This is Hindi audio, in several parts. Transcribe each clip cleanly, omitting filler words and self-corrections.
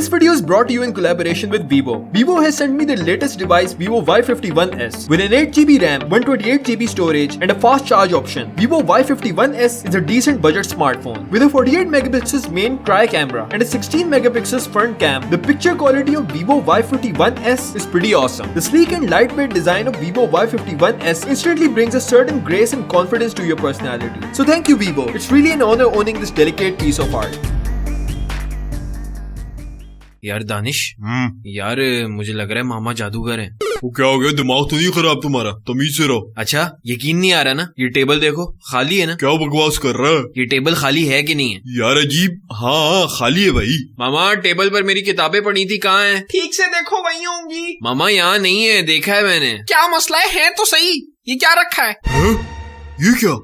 video is brought to you in collaboration with Vivo. Vivo has sent me the latest device, Vivo Y51s, with an 8GB RAM, 128GB storage, and a fast charge option. Vivo Y51s is a decent budget smartphone with a 48MP main tri camera and a 16MP front cam. The picture quality of Vivo Y51s is pretty awesome. The sleek and lightweight design of Vivo Y51s instantly brings a certain grace and confidence to your personality. So thank you, Vivo. It's really an honor owning this delicate piece of art. यार दानिश, यार मुझे लग रहा है मामा जादूगर हैं। वो क्या हो गया? दिमाग तो नहीं खराब तुम्हारा? तमीज से रहो। अच्छा, यकीन नहीं आ रहा ना? ये टेबल देखो, खाली है ना? क्या बकवास कर रहा है? ये टेबल खाली है कि नहीं है? यार अजीब। हाँ खाली है भाई। मामा टेबल पर मेरी किताबें पड़ी थी, कहाँ है? ठीक से देखो, वही होंगी। मामा यहाँ नहीं है, देखा है मैंने। क्या मसला है तो सही, ये क्या रखा है? ये क्या?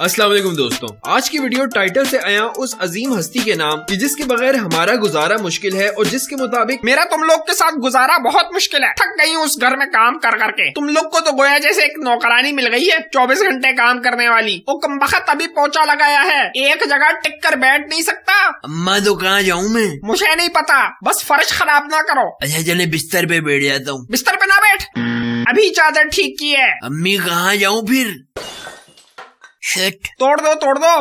अस्सलाम वालेकुम दोस्तों, आज की वीडियो टाइटल से आया उस अजीम हस्ती के नाम कि जिसके बगैर हमारा गुजारा मुश्किल है और जिसके मुताबिक मेरा तुम लोग के साथ गुजारा बहुत मुश्किल है। थक गई हूँ उस घर में काम कर करके। तुम लोग को तो गोया जैसे एक नौकरानी मिल गई है, 24 घंटे काम करने वाली। वो कमबख्त अभी पोछा लगाया है, एक जगह टिक कर बैठ नहीं सकता। अम्मा तो कहाँ जाऊँ मैं? मुझे नहीं पता, बस फर्श खराब ना करो। अच्छा चले बिस्तर पे बैठ जाता हूँ। बिस्तर पे ना बैठ, अभी चादर ठीक की है। अम्मी कहाँ जाऊँ फिर? शिट। तोड़ दो,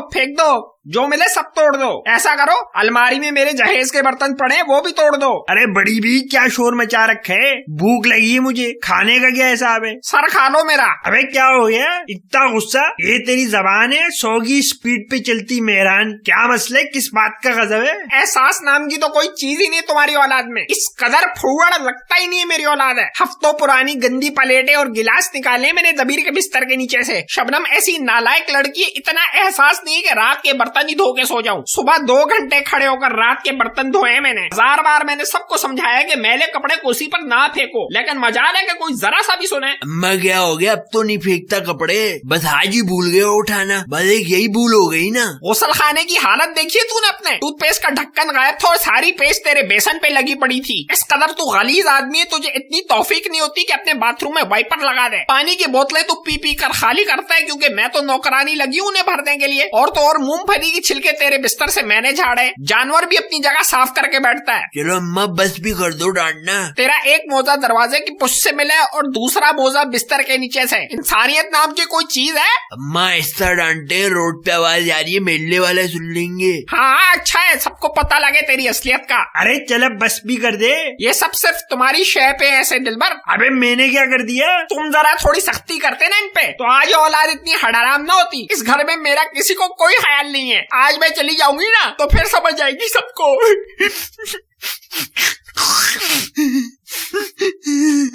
फेंक दो, जो मिले सब तोड़ दो। ऐसा करो, अलमारी में मेरे जहेज के बर्तन पड़े, वो भी तोड़ दो। अरे बड़ी भी क्या शोर मचा रखे है? भूख लगी है मुझे, खाने का क्या हिसाब है? सर खा लो मेरा। अबे क्या हो गया इतना गुस्सा? ये तेरी जबान है 100 की स्पीड पे चलती मेहरान। क्या मसले, किस बात का गजब है? एहसास नाम की तो कोई चीज ही नहीं तुम्हारी औलाद में। इस कदर फुवड़ लगता ही नहीं है मेरी औलाद है। हफ्तों पुरानी गंदी प्लेटें और गिलास निकाले मैंने दबीर के बिस्तर के नीचे से। शबनम ऐसी नालायक लड़की, इतना एहसास नहीं है कि रात के बर्तन ही धो के सो जाऊं। सुबह 2 घंटे खड़े होकर रात के बर्तन धोए मैंने। 1000 बार मैंने सबको समझाया कि मैले कपड़े कुर्सी पर ना फेंको, लेकिन मजाल है कि कोई जरा सा भी सुने। अम्मा क्या हो गया? अब तो नहीं फेंकता कपड़े, बस आज ही भूल गए उठाना। बस एक यही भूल हो गई ना। गुसल खाने की हालत देखी है तूने अपने? टूथपेस्ट का ढक्कन गायब था और सारी पेस्ट तेरे बेसन पे लगी पड़ी थी। इस कदर तू गलीज आदमी है, तुझे इतनी तौफीक नहीं होती कि अपने बाथरूम में वाइपर लगा दे। पानी की बोतलें तू पी पी कर खाली करता है, क्योंकि मैं तो नौकरानी लगी हूं उन्हें भरने के लिए। और तो और मूंगफली की छिलके तेरे बिस्तर से मैंने झाड़े। जानवर भी अपनी जगह साफ करके बैठता है। चलो अम्मा बस भी कर दो डांटना। तेरा एक मोजा दरवाजे की पुश से मिला है और दूसरा मोजा बिस्तर के नीचे से। इंसानियत नाम की कोई चीज है? अम्मा ऐसा डांटे, रोड पे आवाज आ रही है, मेले वाले सुन लेंगे। हाँ अच्छा है, सबको पता लगे तेरी असलियत का। अरे चल अब बस भी कर दे। ये सब सिर्फ तुम्हारी शय पे ऐसे दिलबर। अबे मैंने क्या कर दिया? तुम जरा थोड़ी सख्ती करते ना इन पे, तो आज औलाद इतनी हड़ाराम ना होती। इस घर में मेरा किसी को कोई ख्याल नहीं है। आज मैं चली जाऊंगी ना तो फिर समझ आएगी सबको।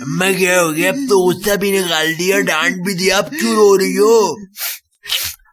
अम्मा क्या हो गया? अब तो गुस्सा भी निकाल दिया, डांट भी दिया, अब क्यों रो रही हो?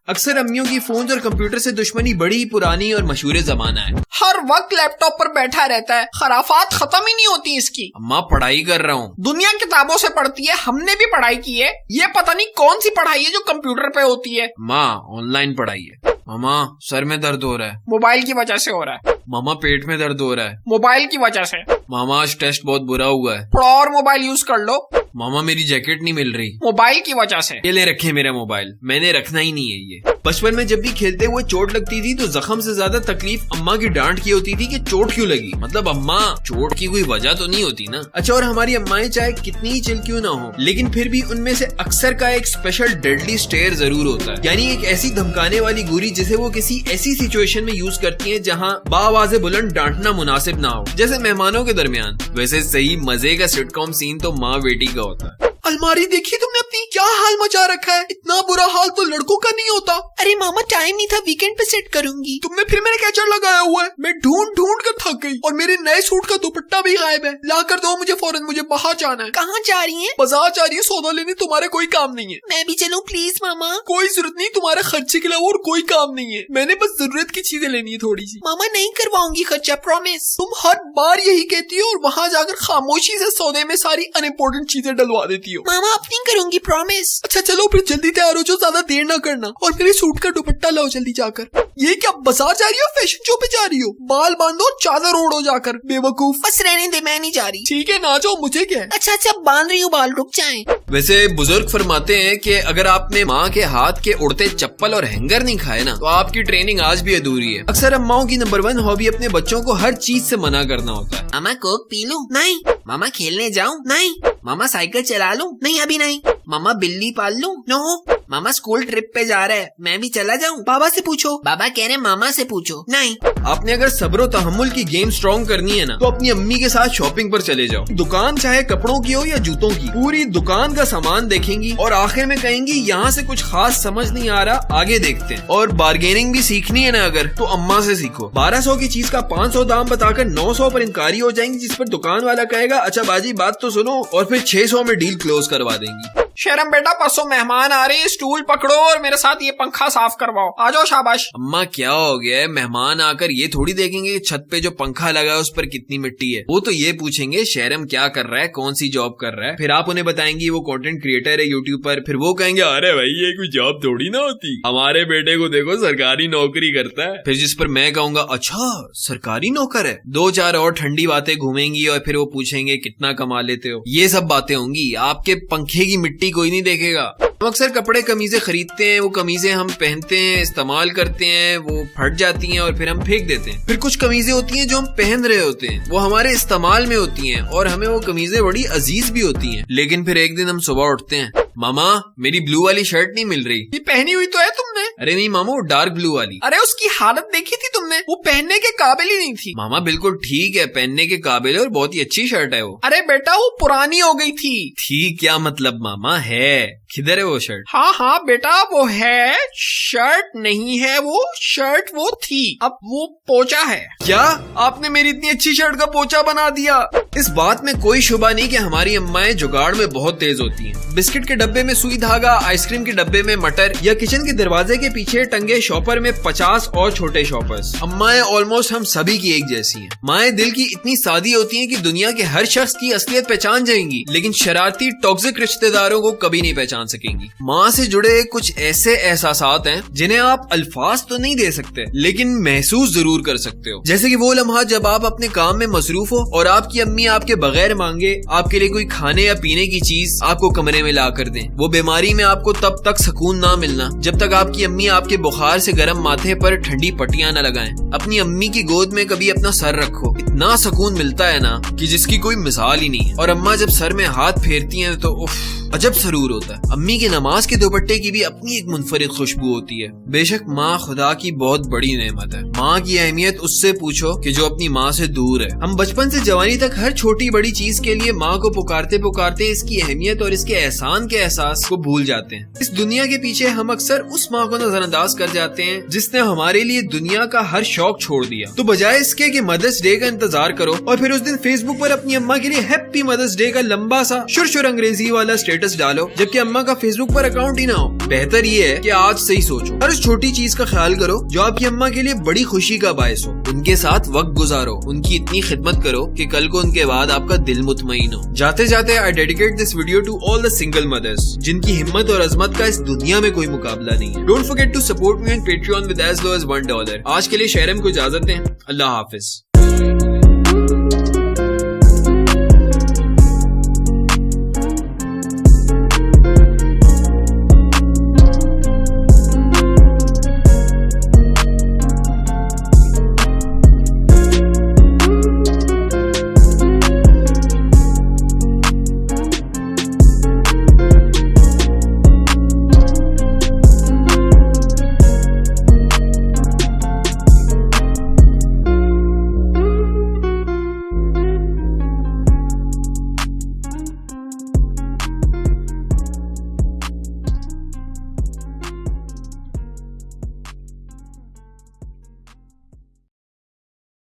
अक्सर अम्मियों की फोन और कंप्यूटर से दुश्मनी बड़ी पुरानी और मशहूर जमाना है। हर वक्त लैपटॉप पर बैठा रहता है, खराफात खत्म ही नहीं होती इसकी। अम्मा पढ़ाई कर रहा हूँ। दुनिया किताबों से पढ़ती है, हमने भी पढ़ाई की है। ये पता नहीं कौन सी पढ़ाई है जो कंप्यूटर पे होती है। माँ ऑनलाइन पढ़ाई है। मामा सर में दर्द हो रहा है। मोबाइल की वजह से हो रहा है। मामा पेट में दर्द हो रहा है। मोबाइल की वजह से। मामा आज टेस्ट बहुत बुरा हुआ है। थोड़ा और मोबाइल यूज कर लो। मामा मेरी जैकेट नहीं मिल रही। मोबाइल की वजह से। ये ले रखे मेरा मोबाइल, मैंने रखना ही नहीं है ये। बचपन में जब भी खेलते हुए चोट लगती थी तो जख्म से ज्यादा तकलीफ अम्मा की डांट की होती थी कि चोट क्यों लगी। मतलब अम्मा चोट की कोई वजह तो नहीं होती ना। अच्छा, और हमारी अम्माएं चाहे कितनी ही चिल क्यों ना हो, लेकिन फिर भी उनमें से अक्सर का एक स्पेशल डेडली स्टेयर जरूर होता है। यानी एक ऐसी धमकाने वाली गोली जिसे वो किसी ऐसी सिचुएशन में यूज करती है जहाँ बाआवाज़े बुलंद डांटना मुनासिब ना हो, जैसे मेहमानों के दरमियान। वैसे सही मजे का सिटकॉम सीन तो माँ बेटी का होता है। अलमारी देखी तुमने अपनी? क्या हाल मचा रखा है? इतना बुरा हाल तो लड़कों का नहीं होता। अरे मामा टाइम नहीं था, वीकेंड पे सेट करूंगी। तुमने फिर मेरा कैचर लगाया हुआ है। मैं ढूंढ ढूंढ कर थक गई और मेरे नए सूट का दुपट्टा भी गायब है। ला कर दो मुझे फौरन, मुझे बाहर जाना है। कहाँ जा रही हैं? बाजार जा रही है सौदा लेने, तुम्हारे कोई काम नहीं है। मैं भी चलूं प्लीज मामा? कोई जरूरत नहीं, तुम्हारे खर्चे के अलावा और कोई काम नहीं है। मैंने बस जरूरत की चीजें लेनी है थोड़ी सी। मामा नहीं करवाऊंगी खर्चा, प्रॉमिस। तुम हर बार यही कहती हो और वहाँ जाकर खामोशी से सौदे में सारी अनइम्पोर्टेंट चीजें डलवा देती हो। मामा अब नहीं करूंगी, प्रॉमिस। अच्छा चलो फिर जल्दी तैयार हो जाओ, ज्यादा देर ना करना, और मेरे सूट का दुपट्टा लाओ जल्दी जाकर। ये क्या बाजार जा रही हो, फैशन शो पे जा रही हो? बाल बांधो, चादर ओढ़ो जाकर, बेवकूफ। बस रहने दे, मैं नहीं जा रही। ठीक है ना जाओ, मुझे क्या है। अच्छा बांध रही हूँ बाल, रुक जाएं। वैसे बुजुर्ग फरमाते हैं कि अगर आपने माँ के हाथ के उड़ते चप्पल और हैंगर नहीं खाए ना, तो आपकी ट्रेनिंग आज भी अधूरी है। अक्सर अम्माओं की नंबर 1 हॉबी अपने बच्चों को हर चीज से मना करना होता है। मामा कोक पी लूं? नहीं। मामा खेलने जाऊं? नहीं। मामा साइकिल चला लूं? नहीं अभी नहीं। मामा बिल्ली पाल लूं? नो। मामा स्कूल ट्रिप पे जा रहा है, मैं भी चला जाऊं? बाबा से पूछो। बाबा कह रहे मामा से पूछो। नहीं। आपने अगर सब्र तहम्मुल की गेम स्ट्रॉन्ग करनी है ना, तो अपनी अम्मी के साथ शॉपिंग पर चले जाओ। दुकान चाहे कपड़ों की हो या जूतों की, पूरी दुकान का सामान देखेंगी और आखिर में कहेंगी यहाँ से कुछ खास समझ नहीं आ रहा, आगे देखते हैं। और बार्गेनिंग भी सीखनी है ना अगर, तो अम्मा से सीखो। 1200 की चीज का 500 दाम बताकर 900 पर इनकारी हो जाएंगी, जिस पर दुकान वाला कहेगा अच्छा बाजी बात तो सुनो, और फिर 600 में डील क्लोज करवा देंगी। शर्म बेटा, परसों मेहमान आ रहे हैं, स्टूल पकड़ो और मेरे साथ ये पंखा साफ करवाओ। आ जाओ, शाबाश। अम्मा क्या हो गया है, मेहमान आकर ये थोड़ी देखेंगे कि छत पे जो पंखा लगा है उस पर कितनी मिट्टी है। वो तो ये पूछेंगे शहरम क्या कर रहा है, कौन सी जॉब कर रहा है। फिर आप उन्हें बताएंगी वो कंटेंट क्रिएटर है यूट्यूब पर। फिर वो कहेंगे अरे भाई ये कोई जॉब थोड़ी ना होती, हमारे बेटे को देखो सरकारी नौकरी करता है। फिर जिस पर मैं कहूंगा अच्छा सरकारी नौकर है। 2-4 और ठंडी बातें घूमेंगी और फिर वो पूछेंगे कितना कमा लेते हो। ये सब बातें होंगी, आपके पंखे की मिट्टी कोई नहीं देखेगा। हम अक्सर कपड़े कमीजें खरीदते हैं, वो कमीजें हम पहनते हैं, इस्तेमाल करते हैं, वो फट जाती हैं और फिर हम फेंक देते हैं। फिर कुछ कमीजें होती हैं जो हम पहन रहे होते हैं, वो हमारे इस्तेमाल में होती हैं और हमें वो कमीजें बड़ी अजीज भी होती हैं। लेकिन फिर एक दिन हम सुबह उठते हैं, मामा मेरी ब्लू वाली शर्ट नहीं मिल रही। ये पहनी हुई तो है तुमने। अरे नहीं मामा, वो डार्क ब्लू वाली। अरे उसकी हालत देखी थी तुमने, वो पहनने के काबिल ही नहीं थी। मामा बिल्कुल ठीक है, पहनने के काबिल है और बहुत ही अच्छी शर्ट है वो। अरे बेटा वो पुरानी हो गई थी। ठीक क्या मतलब मामा है, किधर है वो शर्ट? हाँ बेटा वो है, शर्ट नहीं है वो, शर्ट वो थी, अब वो पोचा है। क्या आपने मेरी इतनी अच्छी शर्ट का पोचा बना दिया? इस बात में कोई शुबा नहीं कि हमारी अम्माएं जुगाड़ में बहुत तेज होती हैं। बिस्किट के डब्बे में सुई धागा, आइसक्रीम के डब्बे में मटर, या किचन के दरवाजे के पीछे टंगे शॉपर में 50 और छोटे शॉपर्स। अम्माएं ऑलमोस्ट हम सभी की एक जैसी हैं। माएं दिल की इतनी सादी होती हैं कि दुनिया के हर शख्स की असलियत पहचान जाएंगी, लेकिन शरारती टॉक्सिक रिश्तेदारों को कभी नहीं पहचान सकेंगी। माँ से जुड़े कुछ ऐसे एहसासात हैं जिन्हें आप अल्फाज तो नहीं दे सकते, लेकिन महसूस जरूर कर सकते हो। जैसे कि वो लम्हा जब आप अपने काम में मसरूफ हो और आपकी अम्मी आपके बगैर मांगे आपके लिए कोई खाने या पीने की चीज आपको कमरे में ला कर दें। वो बीमारी में आपको तब तक सुकून ना मिलना जब तक आपकी अम्मी आपके बुखार से गर्म माथे पर ठंडी पट्टियां न लगाएं। अपनी अम्मी की गोद में कभी अपना सर रखो, इतना सुकून मिलता है ना कि जिसकी कोई मिसाल ही नहीं है। और अम्मा जब सर में हाथ फेरती हैं तो उफ, अजब सरूर होता है। अम्मी के नमाज के दुपट्टे की भी अपनी एक मुनफरिद खुशबू होती है। बेशक माँ खुदा की बहुत बड़ी नेमत है। माँ की अहमियत उससे पूछो कि जो अपनी माँ से दूर है। हम बचपन से जवानी तक हर छोटी बड़ी चीज के लिए माँ को पुकारते पुकारते इसकी अहमियत और इसके एहसान के एहसास को भूल जाते हैं। इस दुनिया के पीछे हम अक्सर उस माँ को नजरअंदाज कर जाते हैं जिसने हमारे लिए दुनिया का हर शौक छोड़ दिया। तो बजाय इसके कि मदर्स डे का इंतजार करो और फिर उस दिन फेसबुक पर अपनी अम्मा के लिए हैप्पी मदर्स डे का लंबा सा शुर अंग्रेजी वाला स्टेटस डालो, जबकि अम्मा का फेसबुक पर अकाउंट ही ना हो। बेहतर ये है कि आज से ही सोचो, हर उस छोटी चीज का ख्याल करो जो आपकी अम्मा के लिए बड़ी खुशी का बायस हो। उनके साथ वक्त गुजारो, उनकी इतनी खिदमत करो कि कल को उनके बाद आपका दिल मुतमईन हो। जाते जाते I dedicate this video to all the single mothers जिनकी हिम्मत और अजमत का इस दुनिया में कोई मुकाबला नहीं है। Don't forget to support me on Patreon with as low as $1। आज के लिए शहरम को इजाजत दें। अल्लाह हाफिज।